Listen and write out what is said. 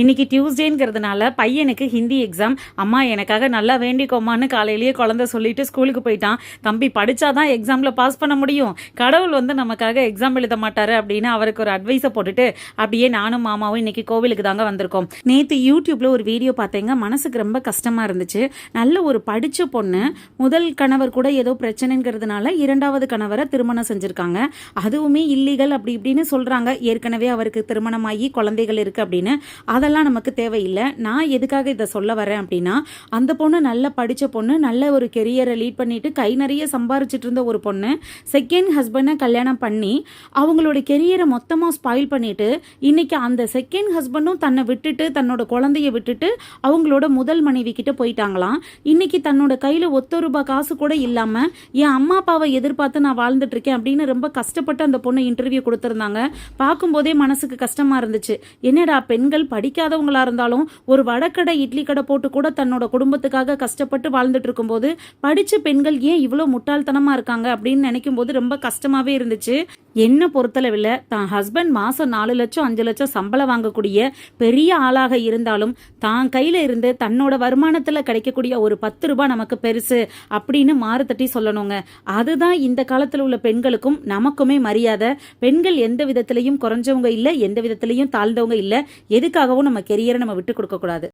இன்னைக்கு டியூஸ்டேங்கிறதுனால பையனுக்கு ஹிந்தி எக்ஸாம். அம்மா எனக்காக நல்லா வேண்டிக்கோமான்னு காலையிலேயே குழந்தை சொல்லிட்டு ஸ்கூலுக்கு போயிட்டான். தம்பி படிச்சாதான் எக்ஸாமில் பாஸ் பண்ண முடியும், கடவுள் நமக்காக எக்ஸாம் எழுத மாட்டாரு அப்படின்னு அவருக்கு ஒரு அட்வைஸை போட்டுட்டு அப்படியே நானும் மாமாவும் இன்னைக்கு கோவிலுக்கு தாங்க வந்திருக்கோம். நேற்று யூடியூப்ல ஒரு வீடியோ பார்த்தேங்க, மனசுக்கு ரொம்ப கஷ்டமா இருந்துச்சு. நல்ல ஒரு படிச்ச பொண்ணு, முதல் கணவர் கூட ஏதோ பிரச்சனைங்கிறதுனால இரண்டாவது கணவரை திருமணம் செஞ்சிருக்காங்க. அதுவுமே இல்லீகல் அப்படி இப்படின்னு சொல்றாங்க. ஏற்கனவே அவருக்கு திருமணமாகி குழந்தைகள் இருக்கு அப்படின்னு. அதெல்லாம் நமக்கு தேவையில்லை. நான் எதுக்காக இதை சொல்ல வரேன் அப்படின்னா, அந்த பொண்ணு நல்லா படித்த பொண்ணு, நல்ல ஒரு கெரியரை லீட் பண்ணிட்டு கை நிறைய சம்பாரிச்சிட்டு இருந்த ஒரு பொண்ணு செகண்ட் ஹஸ்பண்டை கல்யாணம் பண்ணி அவங்களோட கெரியரை மொத்தமாக ஸ்பாயில் பண்ணிட்டு இன்னைக்கு அந்த செகண்ட் ஹஸ்பண்டும் தன்னை விட்டுட்டு தன்னோட குழந்தைய விட்டுட்டு அவங்களோட முதல் மனைவி கிட்ட போயிட்டாங்களாம். இன்னைக்கு தன்னோட கையில் ₹1 காசு கூட இல்லாமல் என் அம்மா அப்பாவை எதிர்பார்த்து நான் வாழ்ந்துட்டு இருக்கேன் அப்படின்னு ரொம்ப கஷ்டப்பட்டு அந்த பொண்ணு இன்டர்வியூ கொடுத்துருந்தாங்க. பார்க்கும்போதே மனசுக்கு கஷ்டமா இருந்துச்சு. என்னடா பெண்கள் படிக்காதவங்களா இருந்தாலும் ஒரு வடக்கடை இட்லி கடை போட்டு கூட தன்னோட குடும்பத்துக்காக கஷ்டப்பட்டு வாழ்ந்துட்டு இருக்கும்போது படிச்ச பெண்கள் ஏன் இவ்வளோ முட்டாள்தனமா இருக்காங்க அப்படின்னு நினைக்கும் போது ரொம்ப கஷ்டமாவே இருந்துச்சு. என்ன பொறுத்தளவில் தான் ஹஸ்பண்ட் மாசம் 4 லட்சம் 5 லட்சம் சம்பளம் வாங்கக்கூடிய பெரிய ஆளாக இருந்தாலும் தான் கையில இருந்து தன்னோட வருமானத்துல கிடைக்கக்கூடிய ஒரு ₹10 நமக்கு பெருசு அப்படின்னு மாறுதட்டி சொல்லணுங்க. அதுதான் இந்த காலத்துல உள்ள பெண்களுக்கும் நமக்குமே மரியாதை. பெண்கள் எந்த விதத்திலையும் குறைஞ்சவங்க இல்லை, எந்த விதத்திலையும் தாழ்ந்தவங்க இல்லை. எதுக்காகவும் நம்ம கெரியரை நம்ம விட்டு கொடுக்க கூடாது.